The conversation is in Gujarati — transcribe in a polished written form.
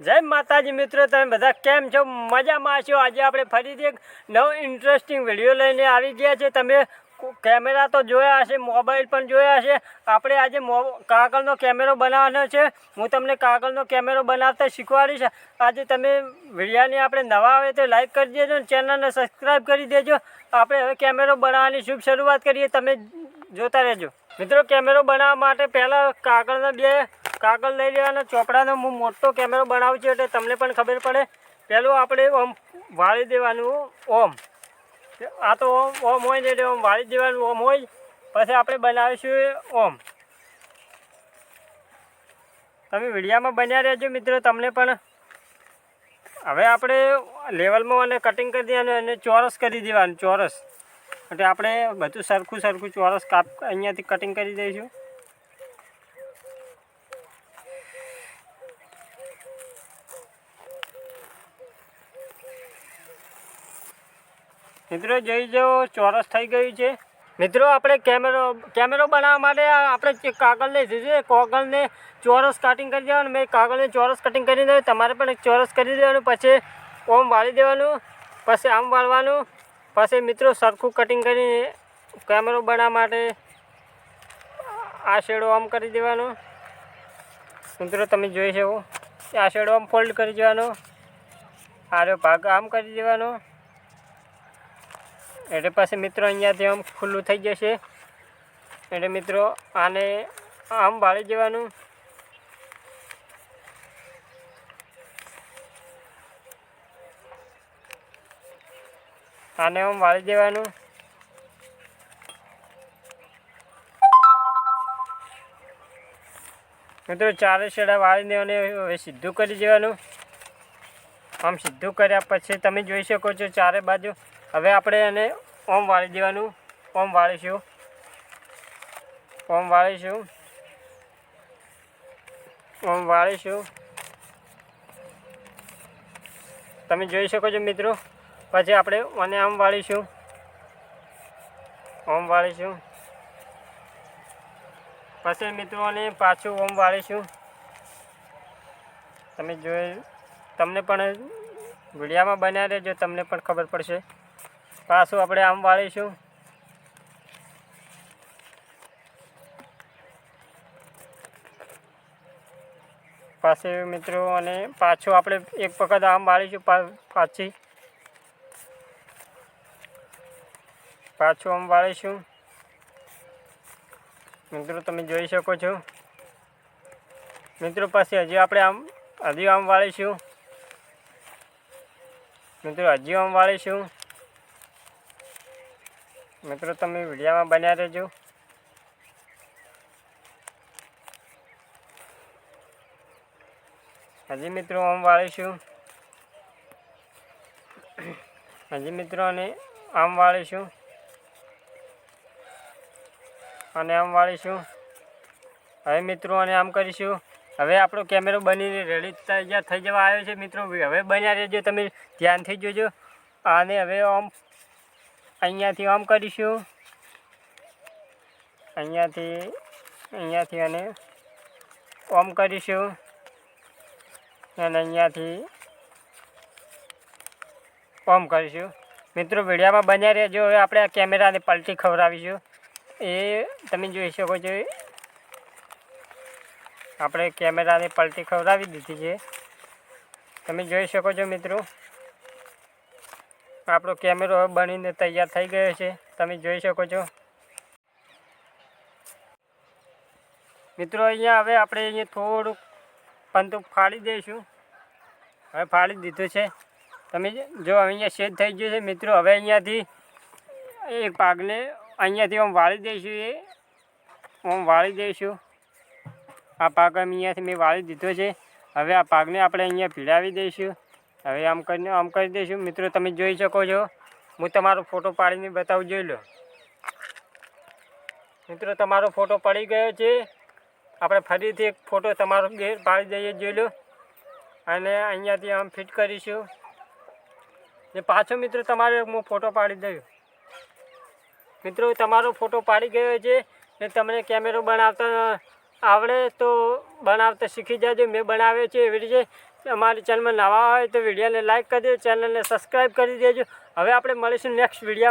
જય માતાજી મિત્રો, તમે બધા કેમ છો? મજામાં છો? આજે આપણે ફરીથી એક નવો ઇન્ટરેસ્ટિંગ વિડીયો લઈને આવી ગયા છે। તમે કેમેરા તો જોયા હશે, મોબાઈલ પણ જોયા હશે। આપણે આજે કાગળનો કેમેરો બનાવવાનો છે। હું તમને કાગળનો કેમેરો બનાવતા શીખવાડીશ। આજે તમે વિડીયોને આપણે નવા આવે તો લાઈક કરી દેજો અને ચેનલને સબસ્ક્રાઈબ કરી દેજો। આપણે હવે કેમેરો બનાવવાની શુભ શરૂઆત કરીએ, તમે જોતા રહેજો। મિત્રો, કેમેરો બનાવવા માટે પહેલાં કાગળના બે કાગળ લઈ લેવાના। ચોપડાનો હું મોટો કેમેરો બનાવું છું એટલે તમને પણ ખબર પડે। પહેલું આપણે ઓમ વાળી દેવાનું, ઓમ આ તો ઓમ હોય ને એટલે ઓમ વાળી દેવાનું, ઓમ હોય। પછી આપણે બનાવીશું ઓમ। તમે વિડીયામાં બન્યા રહેજો મિત્રો, તમને પણ હવે આપણે લેવલમાં અને કટિંગ કરી દેવાનું અને ચોરસ કરી દેવાનું, ચોરસ એટલે આપણે બધું સરખું ચોરસ અહીંયાથી કટિંગ કરી દઈશું। મિત્રો જોઈ જાઓ, ચોરસ થઈ ગયું છે। મિત્રો, આપણે કેમેરો બનાવવા માટે આપણે કાગળ લઈ જઈએ, કાગળને ચોરસ કટિંગ કરી દેવાનું। મેં કાગળને ચોરસ કટિંગ કરી દેવાનું, તમારે પણ ચોરસ કરી દેવાનું। પછી ઓમ વાળી દેવાનું, પછી આમ વાળવાનું। પછી મિત્રો સરખું કટિંગ કરીને કેમેરો બનાવવા માટે આ શેડો આમ કરી દેવાનો। મિત્રો તમે જોઈ શકો, આ શેડો આમ ફોલ્ડ કરી દેવાનો, આરો ભાગ આમ કરી દેવાનો એટલે પછી મિત્રો અહીંયાથી આમ ખુલ્લું થઈ જશે। એટલે મિત્રો આને આમ વાળી દેવાનું, આને આમ વાળી દેવાનું। મિત્રો ચારે છેડા વાળી દેવાને હવે સીધું કરી દેવાનું। આમ સીધું કર્યા પછી તમે જોઈ શકો છો ચારે બાજુ। હવે આપણે એને ઓમ વાળી દેવાનું, ઓમ વાળીશું, ઓમ વાળીશું, ઓમ વાળીશું, તમે જોઈ શકો છો મિત્રો। પછી આપણે આને આમ વાળીશું, ઓમ વાળીશું, પછી મિત્રો આને પાછું ઓમ વાળીશું। તમે તમને પણ વિડીયામાં બન્યા રહેજો, તમને પણ ખબર પડશે। પાછું આપણે આમ વાળીશું, પાછું મિત્રો અને પાછું આપણે એક વખત આમ વાળીશું, પાછું આમ વાળીશું। મિત્રો તમે જોઈ શકો છો। મિત્રો પછી હજી આમ વાળીશું, મિત્રો હજી આમ વાળીશું। મિત્રો તમે વિડીયોમાં બન્યા રહેજો। હજી મિત્રો આમ વાળીશું, હજી મિત્રો અને આમ વાળીશું અને આમ વાળીશું। હવે મિત્રો અને આમ કરીશું। હવે આપણો કેમેરો બનીને રેડી તૈયાર થઈ જવા આવ્યો છે। મિત્રો હવે બન્યા રહેજો, તમે ધ્યાનથી જોજો। આને હવે આમ અહીંયાથી આમ કરીશું, અહીંયાથી અને આમ કરીશું અને અહીંયાથી આમ કરીશું। મિત્રો વિડીયોમાં બન્યા રહેજો। હવે આપણે આ કેમેરાને પલટી ખવડાવીશું, એ તમે જોઈ શકો છો। આપણે કેમેરાને પલટી ખવડાવી દીધી છે, તમે જોઈ શકો છો મિત્રો। આપણો કેમેરો હવે બનીને તૈયાર થઈ ગયો છે, તમે જોઈ શકો છો મિત્રો। અહીંયા હવે આપણે અહીંયા થોડુંક પંતું ફાડી દઈશું। હવે ફાડી દીધું છે, તમે જો અહીંયા સેટ થઈ ગયું છે મિત્રો। હવે અહીંયાથી એક ભાગને અહીંયાથી આમ વાળી દઈશું, આમ વાળી દઈશું। આ ભાગ અહીંયાથી મેં વાળી દીધો છે। હવે આ ભાગને આપણે અહીંયા ભીડાવી દઈશું। હવે આમ કરી દઈશું। મિત્રો તમે જોઈ શકો છો, હું તમારો ફોટો પાડીને બતાવું, જોઈ લો મિત્રો। તમારો ફોટો પડી ગયો છે। આપણે ફરીથી એક ફોટો તમારો પાડી દઈએ, જોઈ લો, અને અહીંયાથી આમ ફિટ કરીશું ને પાછો મિત્રો તમારે હું ફોટો પાડી દઉં। મિત્રો તમારો ફોટો પાડી ગયો છે ને તમને કેમેરો બનાવતા આવડે તો બનાવતા શીખી જાજો। મેં બનાવ્યો છે એવી રીતે અમારી ચેનલમાં નવા હોય તો વિડીયોને લાઈક કરી દેજો, ચેનલને સબસ્ક્રાઈબ કરી દેજો. હવે આપણે મળીશું નેક્સ્ટ વિડીયોમાં.